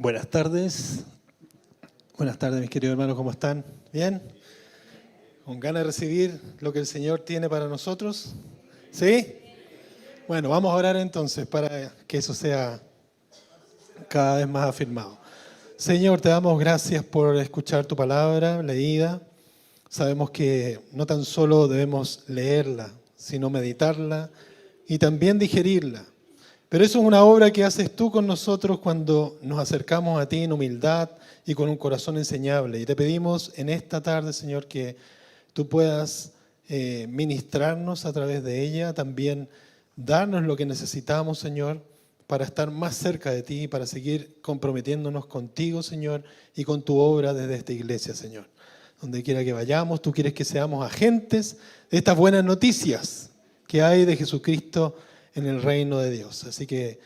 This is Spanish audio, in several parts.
Buenas tardes. Buenas tardes, mis queridos hermanos, ¿cómo están? ¿Bien? ¿Con ganas de recibir lo que el Señor tiene para nosotros? ¿Sí? Bueno, vamos a orar entonces para que eso sea cada vez más afirmado. Señor, te damos gracias por escuchar tu palabra leída. Sabemos que no tan solo debemos leerla, sino meditarla y también digerirla. Pero eso es una obra que haces tú con nosotros cuando nos acercamos a ti en humildad y con un corazón enseñable. Y te pedimos en esta tarde, Señor, que tú puedas ministrarnos a través de ella, también darnos lo que necesitamos, Señor, para estar más cerca de ti, para seguir comprometiéndonos contigo, Señor, y con tu obra desde esta iglesia, Señor. Donde quiera que vayamos, tú quieres que seamos agentes de estas buenas noticias que hay de Jesucristo en el reino de Dios. Así que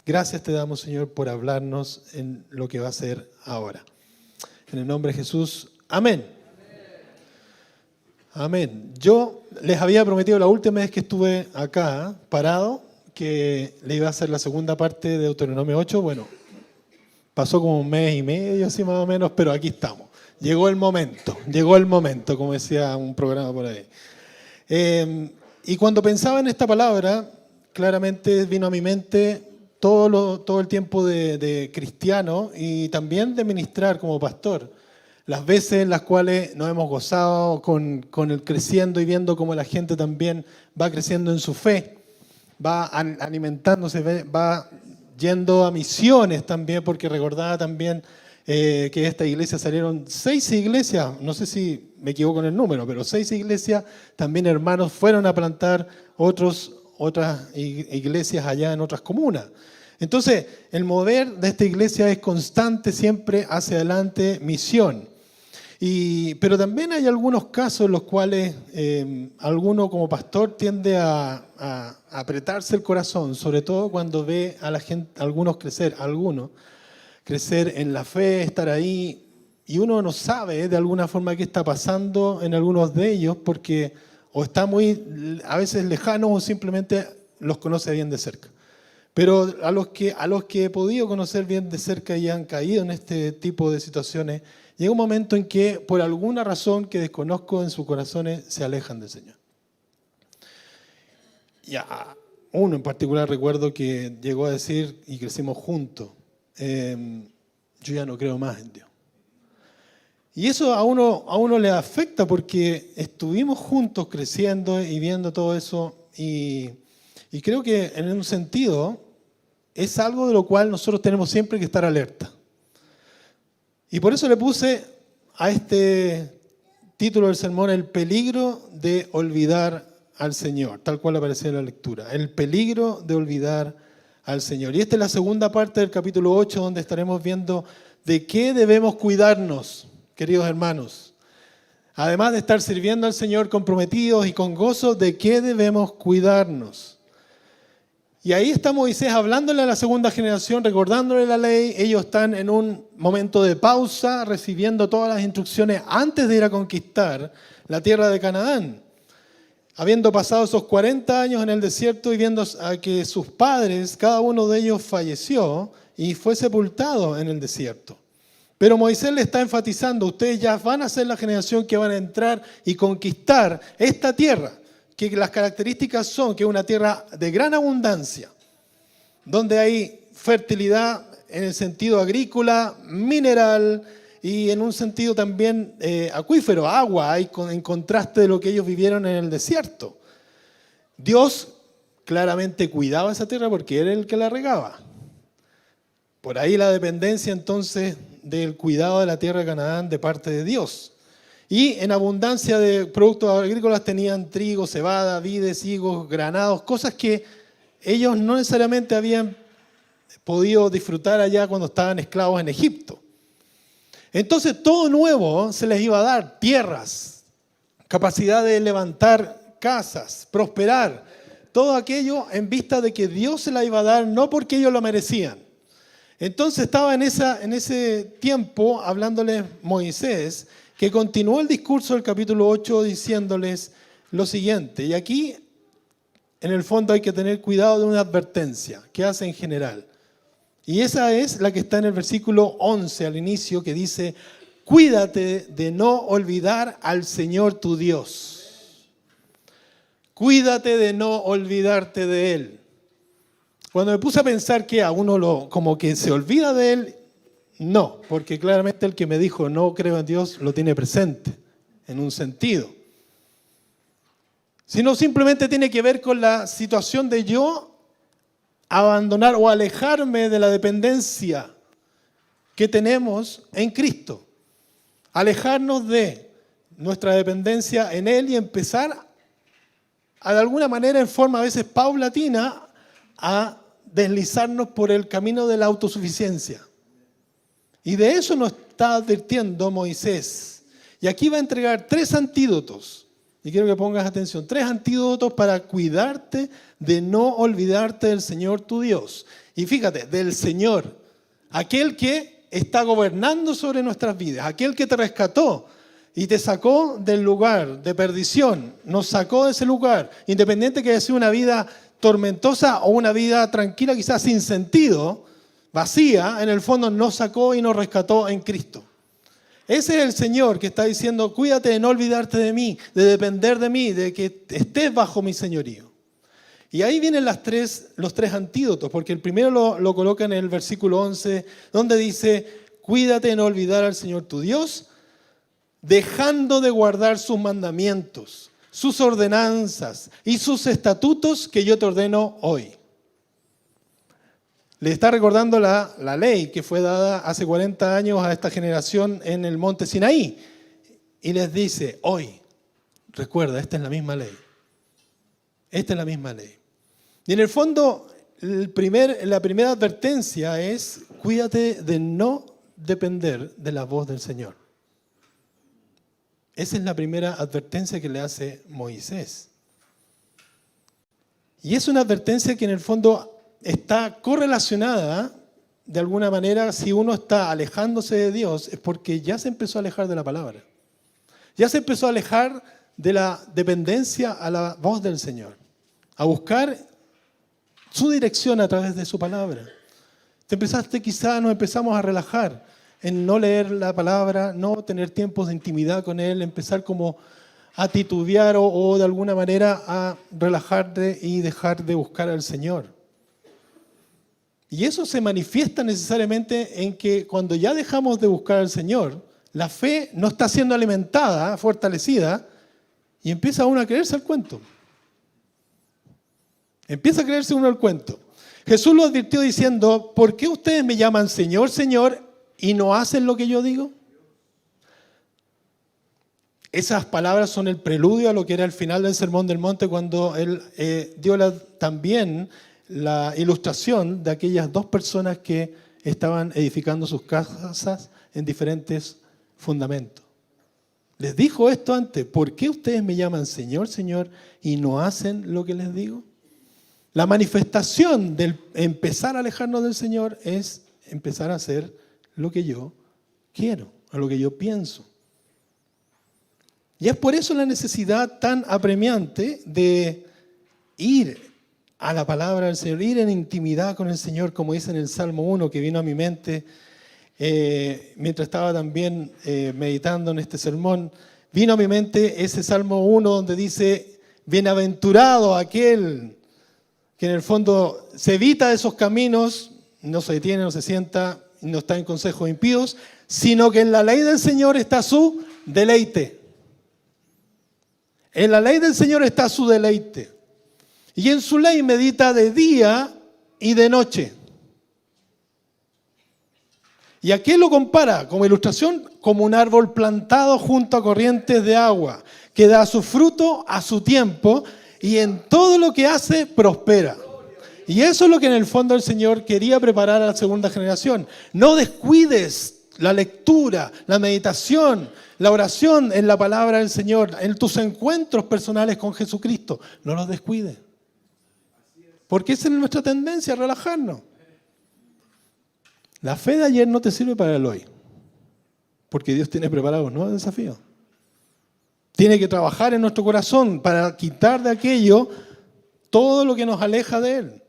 gracias te damos, Señor, por hablarnos en lo que va a ser ahora. En el nombre de Jesús, amén. Amén. Yo les había prometido la última vez que estuve acá, parado, que le iba a hacer la segunda parte de Deuteronomio 8. Bueno, pasó como un mes y medio, así más o menos, pero aquí estamos. Llegó el momento, como decía un programa por ahí. Y cuando pensaba en esta palabra, claramente vino a mi mente todo el tiempo de cristiano y también de ministrar como pastor. Las veces en las cuales nos hemos gozado con el creciendo y viendo cómo la gente también va creciendo en su fe, va alimentándose, va yendo a misiones también, porque recordaba también que de esta iglesia salieron 6 iglesias, no sé si me equivoco en el número, pero 6 iglesias, también hermanos fueron a plantar otras iglesias allá en otras comunas. Entonces, el mover de esta iglesia es constante, siempre hacia adelante, misión. Pero también hay algunos casos en los cuales alguno como pastor tiende a apretarse el corazón, sobre todo cuando ve a la gente, algunos crecer en la fe, estar ahí, y uno no sabe de alguna forma qué está pasando en algunos de ellos porque o está muy a veces lejano o simplemente los conoce bien de cerca. Pero a los que he podido conocer bien de cerca y han caído en este tipo de situaciones, llega un momento en que por alguna razón que desconozco en sus corazones se alejan del Señor. Y a uno en particular recuerdo que llegó a decir, y crecimos juntos, yo ya no creo más en Dios. Y eso a uno le afecta porque estuvimos juntos creciendo y viendo todo eso y creo que en un sentido es algo de lo cual nosotros tenemos siempre que estar alerta. Y por eso le puse a este título del sermón el peligro de olvidar al Señor, tal cual aparece en la lectura. El peligro de olvidar al Señor. Y esta es la segunda parte del capítulo 8 donde estaremos viendo de qué debemos cuidarnos, queridos hermanos. Además de estar sirviendo al Señor comprometidos y con gozo, ¿de qué debemos cuidarnos? Y ahí está Moisés hablándole a la segunda generación, recordándole la ley. Ellos están en un momento de pausa, recibiendo todas las instrucciones antes de ir a conquistar la tierra de Canaán. Habiendo pasado esos 40 años en el desierto y viendo a que sus padres, cada uno de ellos falleció y fue sepultado en el desierto. Pero Moisés le está enfatizando, ustedes ya van a ser la generación que van a entrar y conquistar esta tierra, que las características son que es una tierra de gran abundancia, donde hay fertilidad en el sentido agrícola, mineral y en un sentido también acuífero, agua, hay en contraste de lo que ellos vivieron en el desierto. Dios claramente cuidaba esa tierra porque era el que la regaba. Por ahí la dependencia entonces del cuidado de la tierra de Canaán de parte de Dios. Y en abundancia de productos agrícolas tenían trigo, cebada, vides, higos, granados, cosas que ellos no necesariamente habían podido disfrutar allá cuando estaban esclavos en Egipto. Entonces todo nuevo se les iba a dar, tierras, capacidad de levantar casas, prosperar, todo aquello en vista de que Dios se la iba a dar, no porque ellos lo merecían. Entonces estaba en ese tiempo hablándoles Moisés, que continuó el discurso del capítulo 8 diciéndoles lo siguiente. Y aquí, en el fondo, hay que tener cuidado de una advertencia que hace en general. Y esa es la que está en el versículo 11 al inicio, que dice, cuídate de no olvidar al Señor tu Dios. Cuídate de no olvidarte de Él. Cuando me puse a pensar que a uno como que se olvida de Él, no, porque claramente el que me dijo no creo en Dios lo tiene presente, en un sentido. Sino simplemente tiene que ver con la situación de yo abandonar o alejarme de la dependencia que tenemos en Cristo. Alejarnos de nuestra dependencia en Él y empezar de alguna manera, en forma a veces paulatina, a deslizarnos por el camino de la autosuficiencia. Y de eso nos está advirtiendo Moisés. Y aquí va a entregar 3 antídotos. Y quiero que pongas atención. 3 antídotos para cuidarte de no olvidarte del Señor tu Dios. Y fíjate, del Señor. Aquel que está gobernando sobre nuestras vidas. Aquel que te rescató y te sacó del lugar de perdición. Nos sacó de ese lugar. Independiente que haya sido una vida tormentosa o una vida tranquila, quizás sin sentido, vacía, en el fondo nos sacó y nos rescató en Cristo. Ese es el Señor que está diciendo, cuídate de no olvidarte de mí, de depender de mí, de que estés bajo mi señorío. Y ahí vienen los 3 antídotos, porque el primero lo coloca en el versículo 11, donde dice, cuídate de no olvidar al Señor tu Dios, dejando de guardar sus mandamientos, sus ordenanzas y sus estatutos que yo te ordeno hoy. Le está recordando la ley que fue dada hace 40 años a esta generación en el monte Sinaí. Y les dice, hoy, recuerda, esta es la misma ley. Esta es la misma ley. Y en el fondo, la primera advertencia es, cuídate de no depender de la voz del Señor. Esa es la primera advertencia que le hace Moisés. Y es una advertencia que en el fondo está correlacionada, de alguna manera, si uno está alejándose de Dios, es porque ya se empezó a alejar de la palabra. Ya se empezó a alejar de la dependencia a la voz del Señor, a buscar su dirección a través de su palabra. Nos empezamos a relajar en no leer la palabra, no tener tiempos de intimidad con Él, empezar como a titubear o de alguna manera a relajarte y dejar de buscar al Señor. Y eso se manifiesta necesariamente en que cuando ya dejamos de buscar al Señor, la fe no está siendo alimentada, fortalecida, y empieza uno a creerse el cuento. Empieza a creerse uno el cuento. Jesús lo advirtió diciendo, ¿por qué ustedes me llaman Señor, Señor, y no hacen lo que yo digo? Esas palabras son el preludio a lo que era el final del Sermón del Monte, cuando Él dio también la ilustración de aquellas 2 personas que estaban edificando sus casas en diferentes fundamentos. Les dijo esto antes, ¿por qué ustedes me llaman Señor, Señor y no hacen lo que les digo? La manifestación del empezar a alejarnos del Señor es empezar a hacer lo que yo quiero, a lo que yo pienso. Y es por eso la necesidad tan apremiante de ir a la palabra del Señor, ir en intimidad con el Señor, como dice en el Salmo 1, que vino a mi mente mientras estaba también meditando en este sermón. Vino a mi mente ese Salmo 1 donde dice, bienaventurado aquel que en el fondo se evita de esos caminos, no se detiene, no se sienta, no está en consejos impíos, sino que en la ley del Señor está su deleite. En la ley del Señor está su deleite. Y en su ley medita de día y de noche. Y aquí lo compara como ilustración como un árbol plantado junto a corrientes de agua, que da su fruto a su tiempo y en todo lo que hace prospera. Y eso es lo que en el fondo el Señor quería preparar a la segunda generación. No descuides la lectura, la meditación, la oración en la palabra del Señor, en tus encuentros personales con Jesucristo. No los descuides. Porque esa es nuestra tendencia, a relajarnos. La fe de ayer no te sirve para el hoy. Porque Dios tiene preparados nuevos desafíos. Tiene que trabajar en nuestro corazón para quitar de aquello todo lo que nos aleja de Él.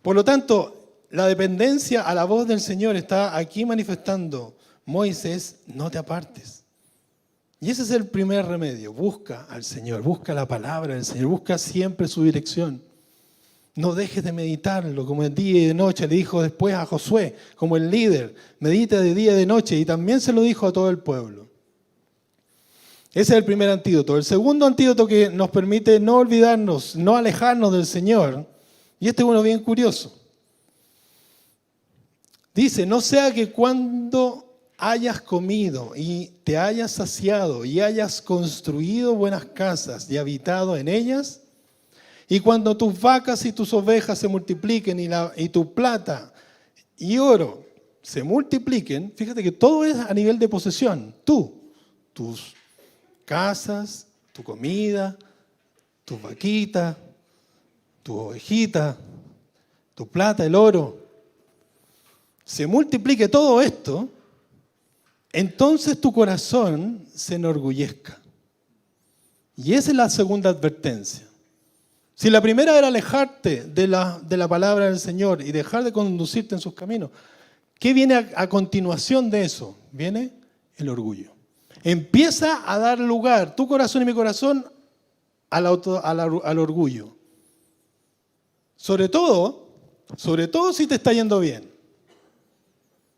Por lo tanto, la dependencia a la voz del Señor está aquí manifestando Moisés, no te apartes. Y ese es el primer remedio. Busca al Señor, busca la palabra del Señor, busca siempre su dirección. No dejes de meditarlo, como de día y de noche, le dijo después a Josué, como el líder, medita de día y de noche, y también se lo dijo a todo el pueblo. Ese es el primer antídoto. El segundo antídoto que nos permite no olvidarnos, no alejarnos del Señor, y este es uno bien curioso. Dice, no sea que cuando hayas comido y te hayas saciado y hayas construido buenas casas y habitado en ellas, y cuando tus vacas y tus ovejas se multipliquen y tu plata y oro se multipliquen, fíjate que todo es a nivel de posesión. Tú, tus casas, tu comida, tus vaquitas, tu ovejita, tu plata, el oro, se multiplique todo esto, entonces tu corazón se enorgullezca. Y esa es la segunda advertencia. Si la primera era alejarte de la palabra del Señor y dejar de conducirte en sus caminos, ¿qué viene a continuación de eso? Viene el orgullo. Empieza a dar lugar, tu corazón y mi corazón, al orgullo. Sobre todo si te está yendo bien.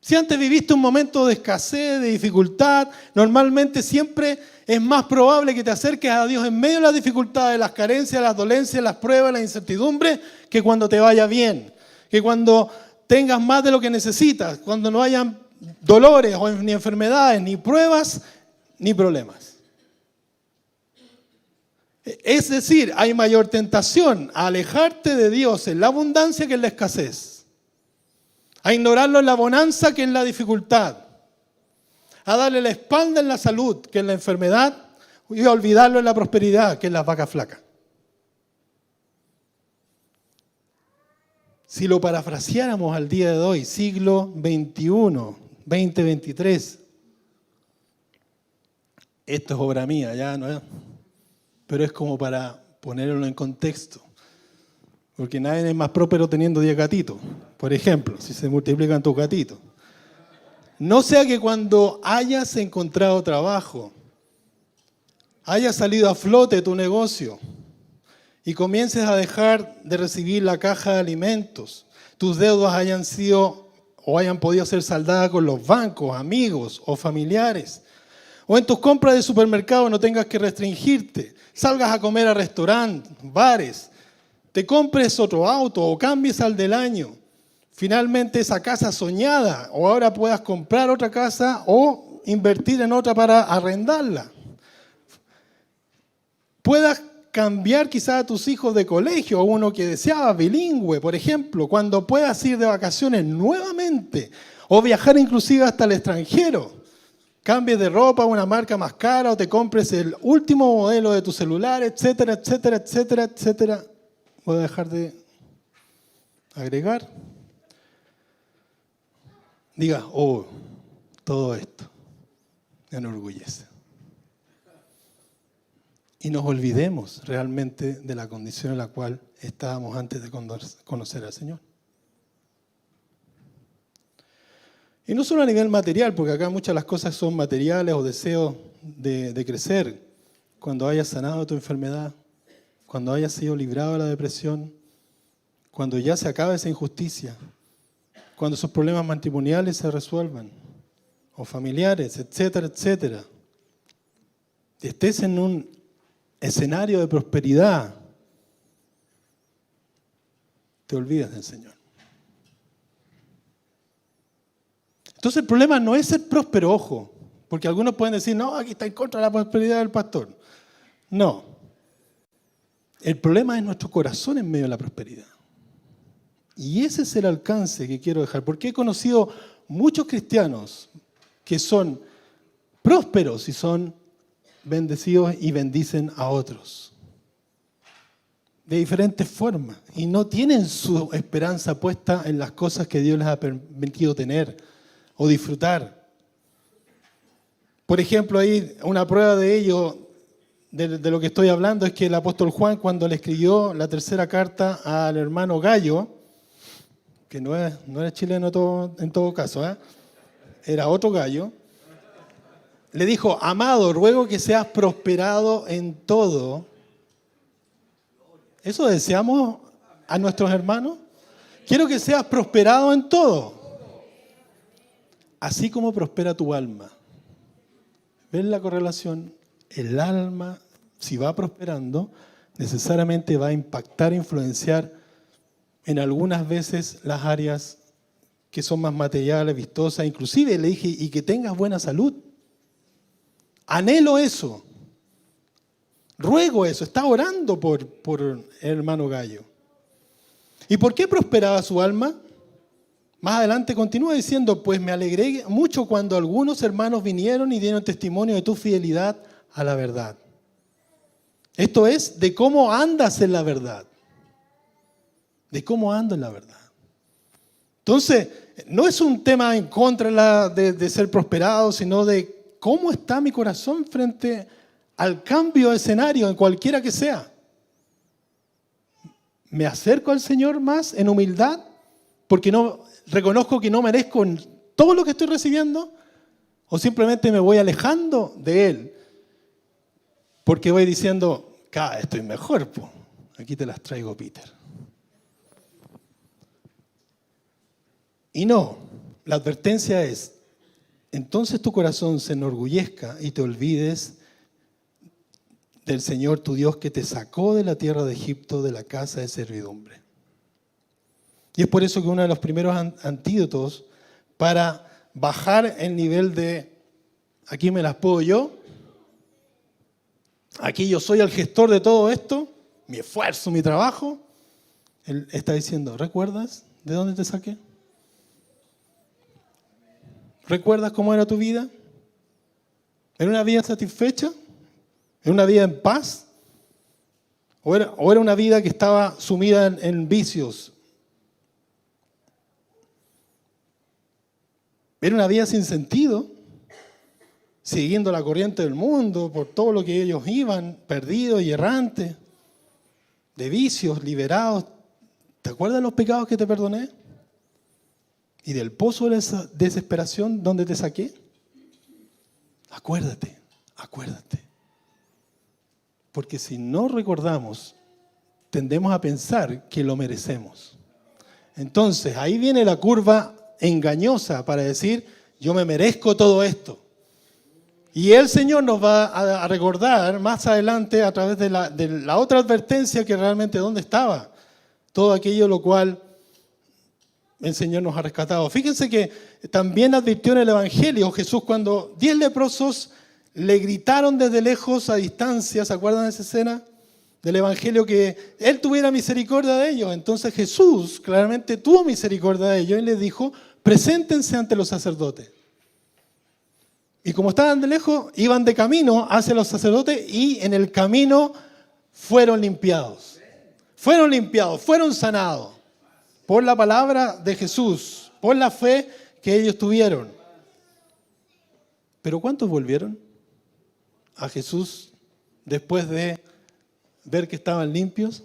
Si antes viviste un momento de escasez, de dificultad, normalmente siempre es más probable que te acerques a Dios en medio de las dificultades, las carencias, las dolencias, las pruebas, las incertidumbres, que cuando te vaya bien. Que cuando tengas más de lo que necesitas, cuando no hayan dolores, ni enfermedades, ni pruebas, ni problemas. Es decir, hay mayor tentación a alejarte de Dios en la abundancia que en la escasez. A ignorarlo en la bonanza que en la dificultad. A darle la espalda en la salud que en la enfermedad. Y a olvidarlo en la prosperidad que en las vacas flacas. Si lo parafraseáramos al día de hoy, siglo XXI, 2023, esto es obra mía, ya no es, pero es como para ponerlo en contexto. Porque nadie es más próspero teniendo 10 gatitos, por ejemplo, si se multiplican tus gatitos. No sea que cuando hayas encontrado trabajo, hayas salido a flote tu negocio y comiences a dejar de recibir la caja de alimentos, tus deudas hayan sido o hayan podido ser saldadas con los bancos, amigos o familiares, o en tus compras de supermercado no tengas que restringirte, salgas a comer a restaurantes, bares, te compres otro auto o cambies al del año. Finalmente esa casa soñada, o ahora puedas comprar otra casa o invertir en otra para arrendarla. Puedas cambiar quizás a tus hijos de colegio, o uno que deseaba bilingüe, por ejemplo, cuando puedas ir de vacaciones nuevamente, o viajar inclusive hasta el extranjero. Cambies de ropa a una marca más cara, o te compres el último modelo de tu celular, etcétera, etcétera, etcétera, etcétera. Voy a dejar de agregar. Diga, oh, todo esto me enorgullece. Y nos olvidemos realmente de la condición en la cual estábamos antes de conocer al Señor. Y no solo a nivel material, porque acá muchas de las cosas son materiales o deseos de crecer. Cuando hayas sanado tu enfermedad, cuando hayas sido librado de la depresión, cuando ya se acabe esa injusticia, cuando esos problemas matrimoniales se resuelvan, o familiares, etcétera, etcétera. Y estés en un escenario de prosperidad, te olvidas del Señor. Entonces el problema no es ser próspero, ojo, porque algunos pueden decir, no, aquí está en contra de la prosperidad del pastor. No. El problema es nuestro corazón en medio de la prosperidad. Y ese es el alcance que quiero dejar, porque he conocido muchos cristianos que son prósperos y son bendecidos y bendicen a otros de diferentes formas y no tienen su esperanza puesta en las cosas que Dios les ha permitido tener o disfrutar. Por ejemplo, ahí una prueba de ello, de lo que estoy hablando, es que el apóstol Juan, cuando le escribió la tercera carta al hermano Gallo, que no es chileno en todo caso, era otro gallo, le dijo: amado, ruego que seas prosperado en todo. ¿Eso deseamos a nuestros hermanos? Quiero que seas prosperado en todo, así como prospera tu alma. ¿Ven la correlación? El alma, si va prosperando, necesariamente va a impactar, influenciar en algunas veces las áreas que son más materiales, vistosas. Inclusive le dije, y que tengas buena salud. Anhelo eso. Ruego eso. Está orando por el hermano Gallo. ¿Y por qué prosperaba su alma? Más adelante continúa diciendo: pues me alegré mucho cuando algunos hermanos vinieron y dieron testimonio de tu fidelidad a la verdad. Esto es, de cómo andas en la verdad. De cómo ando en la verdad. Entonces, no es un tema en contra de ser prosperado, sino de cómo está mi corazón frente al cambio de escenario, en cualquiera que sea. ¿Me acerco al Señor más en humildad porque no reconozco que no merezco todo lo que estoy recibiendo? ¿O simplemente me voy alejando de Él porque voy diciendo: cada vez estoy mejor, po. Aquí te las traigo, Peter? Y no, la advertencia es: entonces tu corazón se enorgullezca y te olvides del Señor tu Dios, que te sacó de la tierra de Egipto, de la casa de servidumbre. Y es por eso que uno de los primeros antídotos para bajar el nivel de aquí me las puedo yo, aquí yo soy el gestor de todo esto, mi esfuerzo, mi trabajo, Él está diciendo: ¿recuerdas de dónde te saqué? ¿Recuerdas cómo era tu vida? ¿Era una vida satisfecha? ¿Era una vida en paz? ¿O era una vida que estaba sumida en vicios? ¿Era una vida sin sentido? Siguiendo la corriente del mundo, por todo lo que ellos iban, perdidos y errantes, de vicios, liberados. ¿Te acuerdas de los pecados que te perdoné? ¿Y del pozo de esa desesperación donde te saqué? Acuérdate, acuérdate. Porque si no recordamos, tendemos a pensar que lo merecemos. Entonces, ahí viene la curva engañosa para decir: yo me merezco todo esto. Y el Señor nos va a recordar más adelante a través de la otra advertencia, que realmente dónde estaba todo aquello lo cual el Señor nos ha rescatado. Fíjense que también advirtió en el Evangelio Jesús cuando 10 leprosos le gritaron desde lejos a distancia. ¿Se acuerdan de esa escena del Evangelio? Que Él tuviera misericordia de ellos. Entonces Jesús claramente tuvo misericordia de ellos y les dijo: preséntense ante los sacerdotes. Y como estaban de lejos, iban de camino hacia los sacerdotes y en el camino fueron limpiados. Fueron limpiados, fueron sanados por la palabra de Jesús, por la fe que ellos tuvieron. ¿Pero cuántos volvieron a Jesús después de ver que estaban limpios?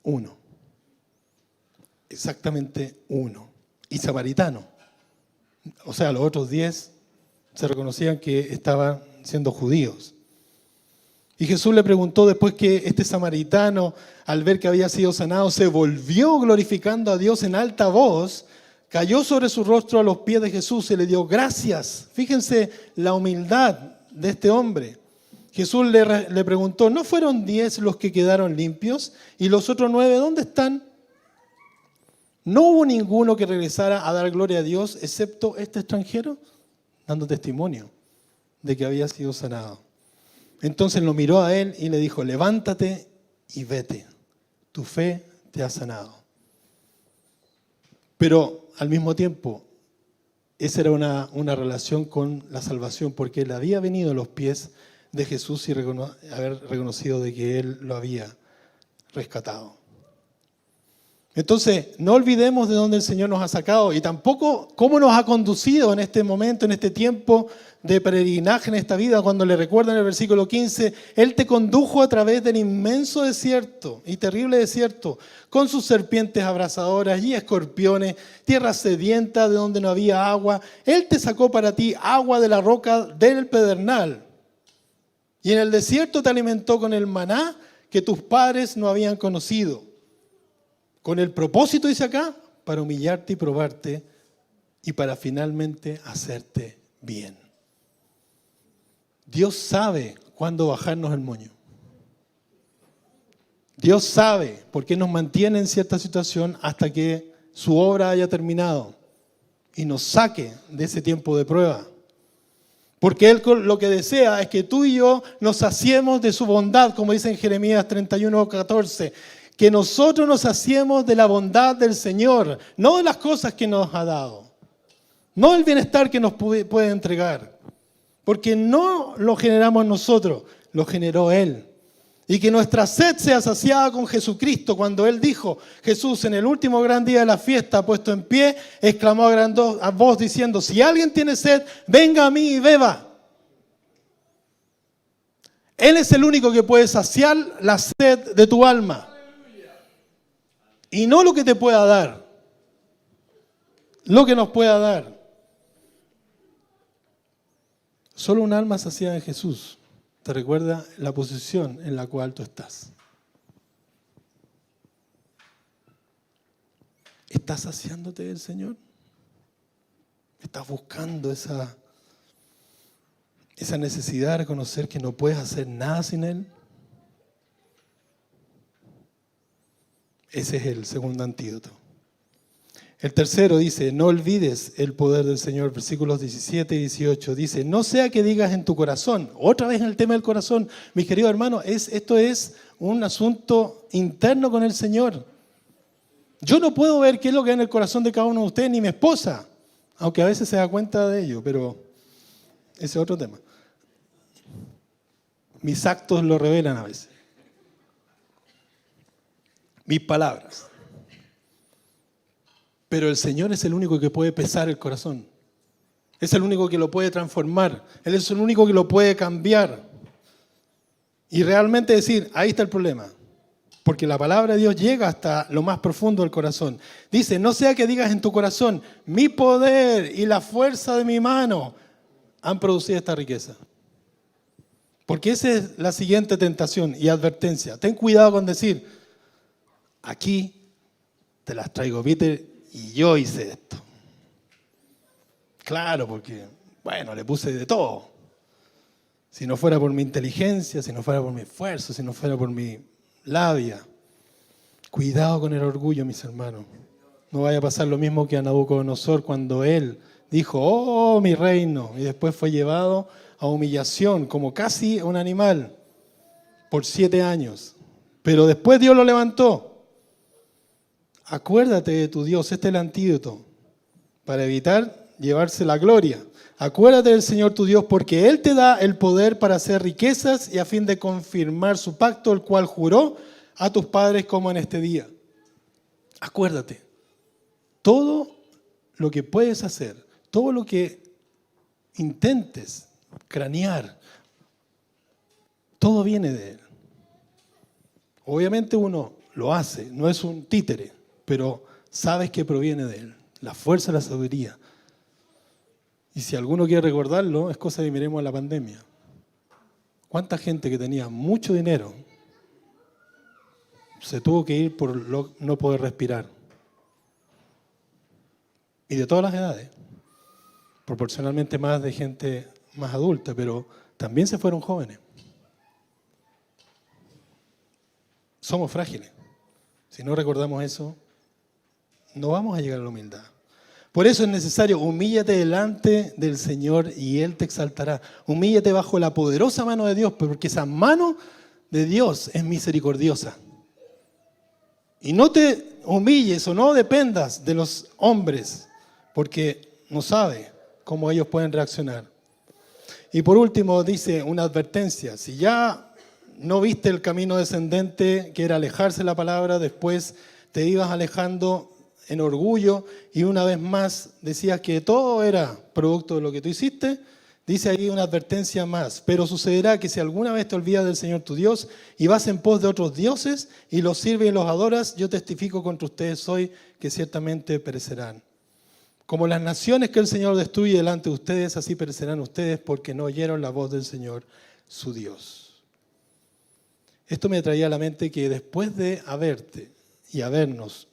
1. Exactamente 1. Y samaritano. O sea, los otros 10 se reconocían que estaban siendo judíos. Y Jesús le preguntó, después que este samaritano, al ver que había sido sanado, se volvió glorificando a Dios en alta voz, cayó sobre su rostro a los pies de Jesús y le dio gracias. Fíjense la humildad de este hombre. Jesús le preguntó: ¿no fueron 10 los que quedaron limpios? ¿Y los otros 9 dónde están? ¿No hubo ninguno que regresara a dar gloria a Dios excepto este extranjero? Dando testimonio de que había sido sanado. Entonces lo miró a él y le dijo: levántate y vete, tu fe te ha sanado. Pero al mismo tiempo, esa era una relación con la salvación, porque él había venido a los pies de Jesús y haber reconocido de que él lo había rescatado. Entonces, no olvidemos de dónde el Señor nos ha sacado y tampoco cómo nos ha conducido en este momento, en este tiempo de peregrinaje en esta vida. Cuando le recuerdan el versículo 15, Él te condujo a través del inmenso desierto y terrible desierto, con sus serpientes abrasadoras y escorpiones, tierra sedienta de donde no había agua. Él te sacó para ti agua de la roca del pedernal. Y en el desierto te alimentó con el maná que tus padres no habían conocido. Con el propósito, dice acá, para humillarte y probarte y para finalmente hacerte bien. Dios sabe cuándo bajarnos el moño. Dios sabe por qué nos mantiene en cierta situación hasta que su obra haya terminado y nos saque de ese tiempo de prueba. Porque Él lo que desea es que tú y yo nos saciemos de su bondad, como dice en Jeremías 31:14. Que nosotros nos saciemos de la bondad del Señor, no de las cosas que nos ha dado, no del bienestar que nos puede entregar, porque no lo generamos nosotros, lo generó Él. Y que nuestra sed sea saciada con Jesucristo. Cuando Él dijo, Jesús en el último gran día de la fiesta, puesto en pie, exclamó a gran voz diciendo, si alguien tiene sed, venga a mí y beba. Él es el único que puede saciar la sed de tu alma. Y no lo que te pueda dar, lo que nos pueda dar. Solo un alma saciada en Jesús te recuerda la posición en la cual tú estás. ¿Estás saciándote del Señor? ¿Estás buscando esa necesidad de reconocer que no puedes hacer nada sin Él? Ese es el segundo antídoto. El tercero dice, no olvides el poder del Señor, versículos 17 y 18. Dice, no sea que digas en tu corazón, otra vez en el tema del corazón, mis queridos hermanos, esto es un asunto interno con el Señor. Yo no puedo ver qué es lo que hay en el corazón de cada uno de ustedes, ni mi esposa, aunque a veces se da cuenta de ello, pero ese es otro tema. Mis actos lo revelan a veces. Mis palabras. Pero el Señor es el único que puede pesar el corazón. Es el único que lo puede transformar. Él es el único que lo puede cambiar. Y realmente decir, ahí está el problema. Porque la palabra de Dios llega hasta lo más profundo del corazón. Dice, no sea que digas en tu corazón, mi poder y la fuerza de mi mano han producido esta riqueza. Porque esa es la siguiente tentación y advertencia. Ten cuidado con decir, aquí te las traigo, Peter, y yo hice esto. Claro, porque, bueno, le puse de todo. Si no fuera por mi inteligencia, si no fuera por mi esfuerzo, si no fuera por mi labia. Cuidado con el orgullo, mis hermanos. No vaya a pasar lo mismo que a Nabucodonosor cuando él dijo, oh, mi reino, y después fue llevado a humillación, como casi un animal, por 7 años. Pero después Dios lo levantó. Acuérdate de tu Dios, este es el antídoto, para evitar llevarse la gloria. Acuérdate del Señor tu Dios, porque Él te da el poder para hacer riquezas y a fin de confirmar su pacto, el cual juró a tus padres como en este día. Acuérdate, todo lo que puedes hacer, todo lo que intentes cranear, todo viene de Él. Obviamente uno lo hace, no es un títere, pero sabes que proviene de Él, la fuerza de la sabiduría. Y si alguno quiere recordarlo, es cosa de miremos a la pandemia. ¿Cuánta gente que tenía mucho dinero se tuvo que ir por no poder respirar? Y de todas las edades, proporcionalmente más de gente más adulta, pero también se fueron jóvenes. Somos frágiles. Si no recordamos eso, no vamos a llegar a la humildad. Por eso es necesario, humíllate delante del Señor y Él te exaltará. Humíllate bajo la poderosa mano de Dios, porque esa mano de Dios es misericordiosa. Y no te humilles o no dependas de los hombres, porque no sabe cómo ellos pueden reaccionar. Y por último dice una advertencia, si ya no viste el camino descendente, que era alejarse de la palabra, después te ibas alejando en orgullo y una vez más decías que todo era producto de lo que tú hiciste, dice ahí una advertencia más. Pero sucederá que si alguna vez te olvidas del Señor tu Dios y vas en pos de otros dioses y los sirves y los adoras, yo testifico contra ustedes hoy que ciertamente perecerán. Como las naciones que el Señor destruye delante de ustedes, así perecerán ustedes porque no oyeron la voz del Señor su Dios. Esto me traía a la mente que después de haberte y habernos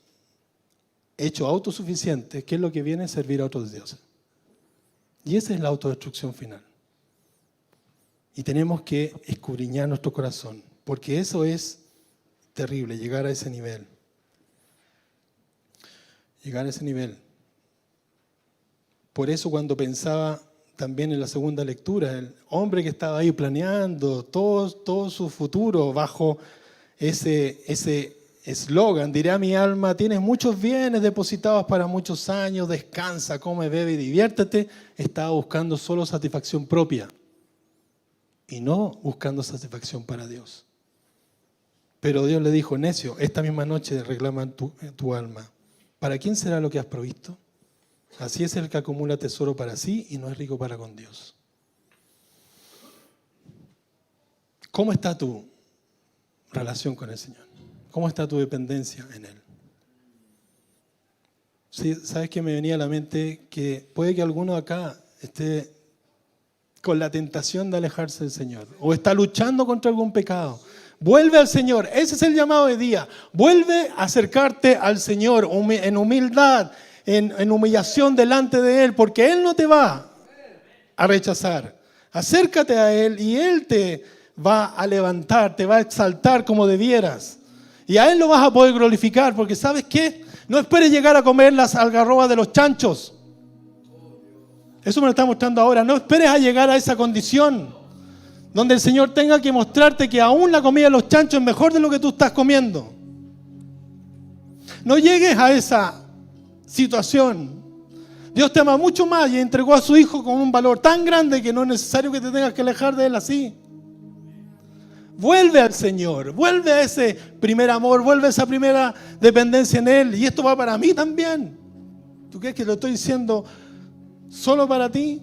hecho autosuficientes, ¿qué es lo que viene? Servir a otros dioses. Y esa es la autodestrucción final. Y tenemos que escudriñar nuestro corazón, porque eso es terrible, llegar a ese nivel. Llegar a ese nivel. Por eso cuando pensaba también en la segunda lectura, el hombre que estaba ahí planeando todo su futuro bajo ese eslogan, diré a mi alma, tienes muchos bienes depositados para muchos años, descansa, come, bebe y diviértete, estaba buscando solo satisfacción propia y no buscando satisfacción para Dios. Pero Dios le dijo, necio, esta misma noche reclaman tu alma. ¿Para quién será lo que has provisto? Así es el que acumula tesoro para sí y no es rico para con Dios. ¿Cómo está tu relación con el Señor? ¿Cómo está tu dependencia en Él? Sí, ¿sabes qué me venía a la mente? Que puede que alguno acá esté con la tentación de alejarse del Señor o está luchando contra algún pecado. Vuelve al Señor, ese es el llamado de día. Vuelve a acercarte al Señor en humildad, en humillación delante de Él, porque Él no te va a rechazar. Acércate a Él y Él te va a levantar, te va a exaltar como debieras. Y a Él lo vas a poder glorificar, porque ¿sabes qué? No esperes llegar a comer las algarrobas de los chanchos. Eso me lo está mostrando ahora. No esperes a llegar a esa condición donde el Señor tenga que mostrarte que aún la comida de los chanchos es mejor de lo que tú estás comiendo. No llegues a esa situación. Dios te ama mucho más y entregó a su Hijo con un valor tan grande que no es necesario que te tengas que alejar de Él así. Vuelve al Señor, vuelve a ese primer amor, vuelve a esa primera dependencia en Él. Y esto va para mí también. ¿Tú crees que lo estoy diciendo solo para ti?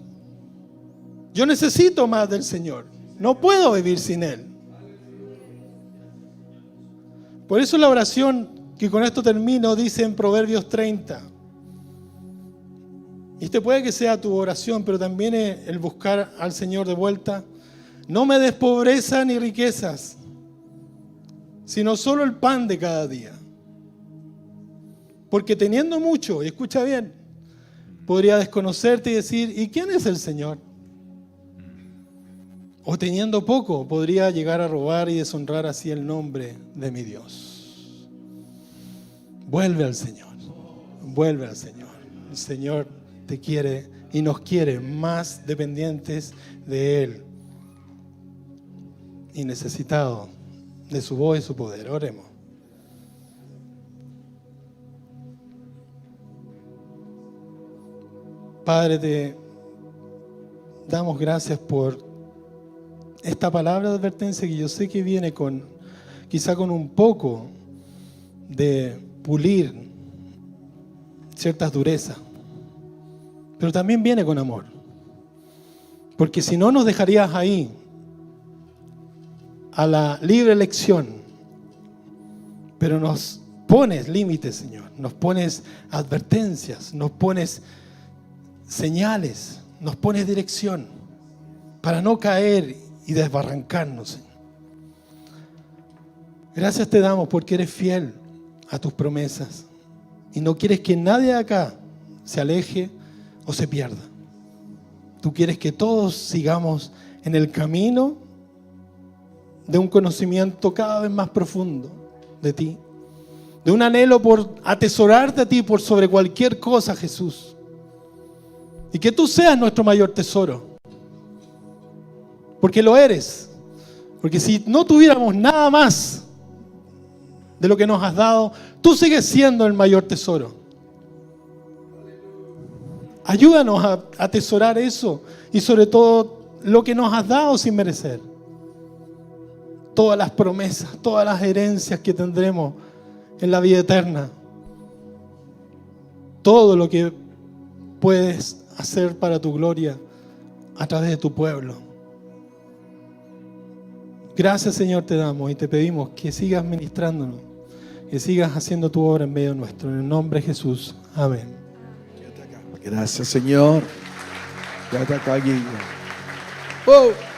Yo necesito más del Señor. No puedo vivir sin Él. Por eso la oración, que con esto termino, dice en Proverbios 30. Y este puede que sea tu oración, pero también es el buscar al Señor de vuelta. No me des pobreza ni riquezas, sino solo el pan de cada día. Porque teniendo mucho, y escucha bien, podría desconocerte y decir, ¿y quién es el Señor? O teniendo poco, podría llegar a robar y deshonrar así el nombre de mi Dios. Vuelve al Señor, vuelve al Señor. El Señor te quiere y nos quiere más dependientes de Él y necesitados de su voz y su poder. Oremos. Padre, te damos gracias por esta palabra de advertencia que yo sé que viene quizá con un poco de pulir ciertas durezas, pero también viene con amor, porque si no nos dejarías ahí a la libre elección, pero nos pones límites, Señor, nos pones advertencias, nos pones señales, nos pones dirección para no caer y desbarrancarnos, Señor. Gracias te damos porque eres fiel a tus promesas y no quieres que nadie de acá se aleje o se pierda. Tú quieres que todos sigamos en el camino de un conocimiento cada vez más profundo de ti, de un anhelo por atesorarte a ti por sobre cualquier cosa, Jesús, y que tú seas nuestro mayor tesoro, porque lo eres. Porque si no tuviéramos nada más de lo que nos has dado, tú sigues siendo el mayor tesoro. Ayúdanos a atesorar eso y sobre todo lo que nos has dado sin merecer. Todas las promesas, todas las herencias que tendremos en la vida eterna. Todo lo que puedes hacer para tu gloria a través de tu pueblo. Gracias, Señor, te damos y te pedimos que sigas ministrándonos, que sigas haciendo tu obra en medio nuestro. En el nombre de Jesús. Amén. Gracias, Señor. Quédate acá, Guillermo. Oh.